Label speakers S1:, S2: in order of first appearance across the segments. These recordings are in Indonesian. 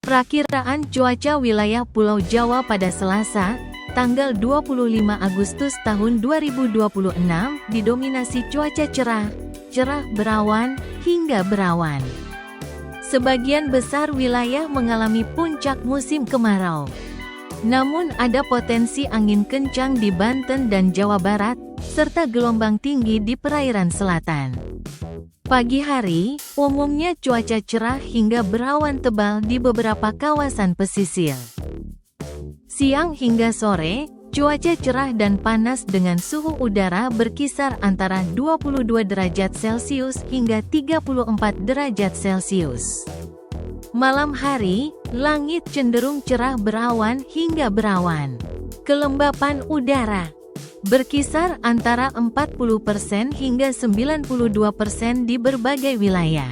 S1: Perakiraan cuaca wilayah Pulau Jawa pada Selasa, tanggal 25 Agustus tahun 2026 didominasi cuaca cerah, berawan, hingga berawan. Sebagian besar wilayah mengalami puncak musim kemarau. Namun ada potensi angin kencang di Banten dan Jawa Barat, serta gelombang tinggi di perairan selatan. Pagi hari, umumnya cuaca cerah hingga berawan tebal di beberapa kawasan pesisir. Siang hingga sore, cuaca cerah dan panas dengan suhu udara berkisar antara 22 derajat Celcius hingga 34 derajat Celcius. Malam hari, langit cenderung cerah berawan hingga berawan. Kelembapan udara berkisar antara 40% hingga 92% di berbagai wilayah.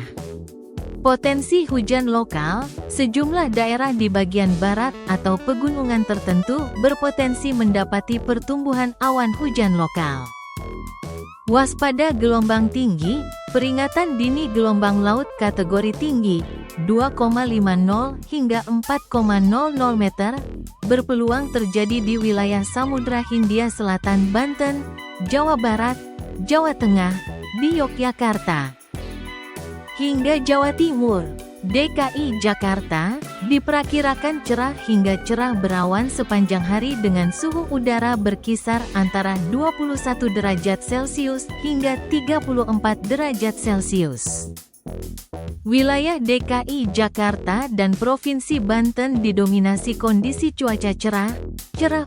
S1: Potensi hujan lokal, sejumlah daerah di bagian barat atau pegunungan tertentu berpotensi mendapati pertumbuhan awan hujan lokal. Waspada gelombang tinggi, peringatan dini gelombang laut kategori tinggi 2,50 hingga 4,00 meter berpeluang terjadi di wilayah Samudra Hindia Selatan Banten, Jawa Barat, Jawa Tengah, di Yogyakarta, hingga Jawa Timur. DKI Jakarta diperkirakan cerah hingga cerah berawan sepanjang hari dengan suhu udara berkisar antara 21 derajat Celcius hingga 34 derajat Celcius. Wilayah DKI Jakarta dan Provinsi Banten didominasi kondisi cuaca cerah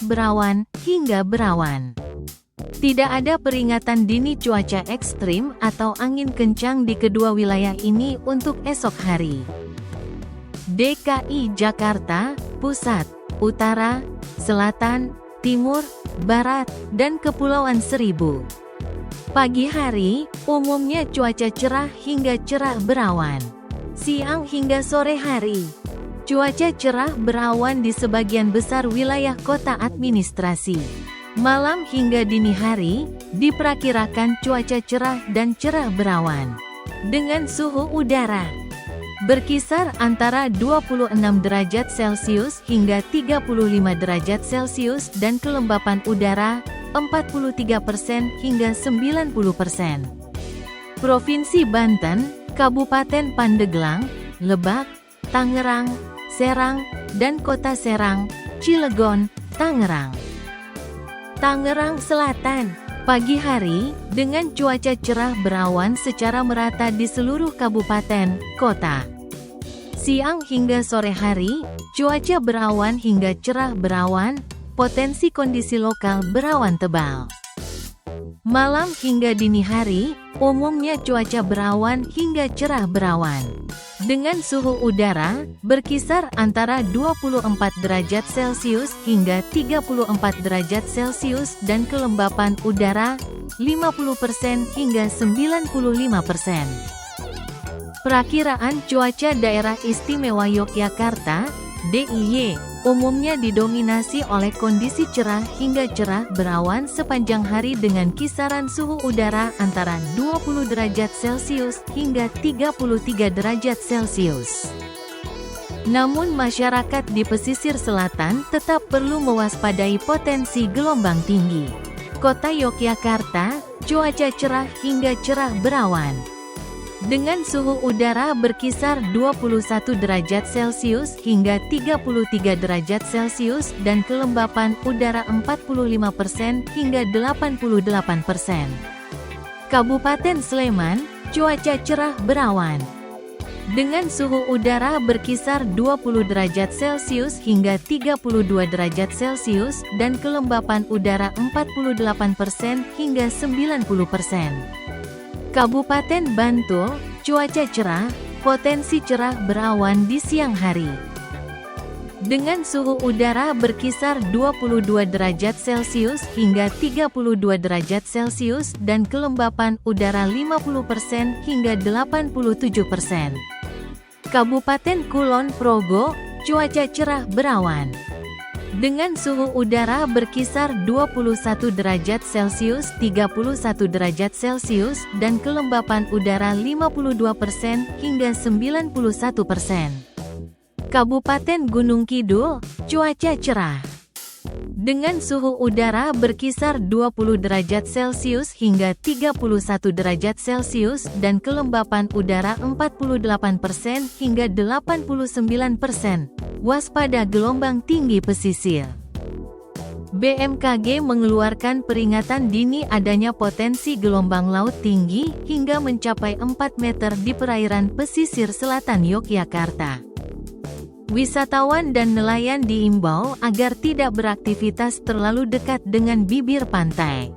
S1: berawan, hingga berawan. Tidak ada peringatan dini cuaca ekstrim atau angin kencang di kedua wilayah ini untuk esok hari. DKI Jakarta, Pusat, Utara, Selatan, Timur, Barat, dan Kepulauan Seribu. Pagi hari, umumnya cuaca cerah hingga cerah berawan. Siang hingga sore hari, cuaca cerah berawan di sebagian besar wilayah kota administrasi. Malam hingga dini hari, diperkirakan cuaca cerah dan cerah berawan. Dengan suhu udara berkisar antara 26 derajat Celcius hingga 35 derajat Celcius dan kelembapan udara 43% hingga 90%. Provinsi Banten, Kabupaten Pandeglang, Lebak, Tangerang, Serang, dan Kota Serang, Cilegon, Tangerang. Tangerang Selatan, pagi hari, dengan cuaca cerah berawan secara merata di seluruh kabupaten, kota. Siang hingga sore hari, cuaca berawan hingga cerah berawan, potensi kondisi lokal berawan tebal. Malam hingga dini hari, umumnya cuaca berawan hingga cerah berawan. Dengan suhu udara berkisar antara 24 derajat Celcius hingga 34 derajat Celcius dan kelembapan udara 50% hingga 95%. Perakiraan cuaca daerah istimewa Yogyakarta, DIY, umumnya didominasi oleh kondisi cerah hingga cerah berawan sepanjang hari dengan kisaran suhu udara antara 20 derajat Celcius hingga 33 derajat Celcius. Namun masyarakat di pesisir selatan tetap perlu mewaspadai potensi gelombang tinggi. Kota Yogyakarta, cuaca cerah hingga cerah berawan. Dengan suhu udara berkisar 21 derajat Celcius hingga 33 derajat Celcius dan kelembapan udara 45% hingga 88%. Kabupaten Sleman, cuaca cerah berawan. Dengan suhu udara berkisar 20 derajat Celcius hingga 32 derajat Celcius dan kelembapan udara 48% hingga 90%. Kabupaten Bantul, cuaca cerah, potensi cerah berawan di siang hari. Dengan suhu udara berkisar 22 derajat Celcius hingga 32 derajat Celcius dan kelembapan udara 50% hingga 87%. Kabupaten Kulon Progo, cuaca cerah berawan. Dengan suhu udara berkisar 21 derajat Celcius, 31 derajat Celcius, dan kelembapan udara 52% hingga 91%. Kabupaten Gunung Kidul, cuaca cerah. Dengan suhu udara berkisar 20 derajat Celcius hingga 31 derajat Celcius dan kelembapan udara 48% hingga 89%. Waspada gelombang tinggi pesisir. BMKG mengeluarkan peringatan dini adanya potensi gelombang laut tinggi hingga mencapai 4 meter di perairan pesisir selatan Yogyakarta. Wisatawan dan nelayan diimbau agar tidak beraktivitas terlalu dekat dengan bibir pantai.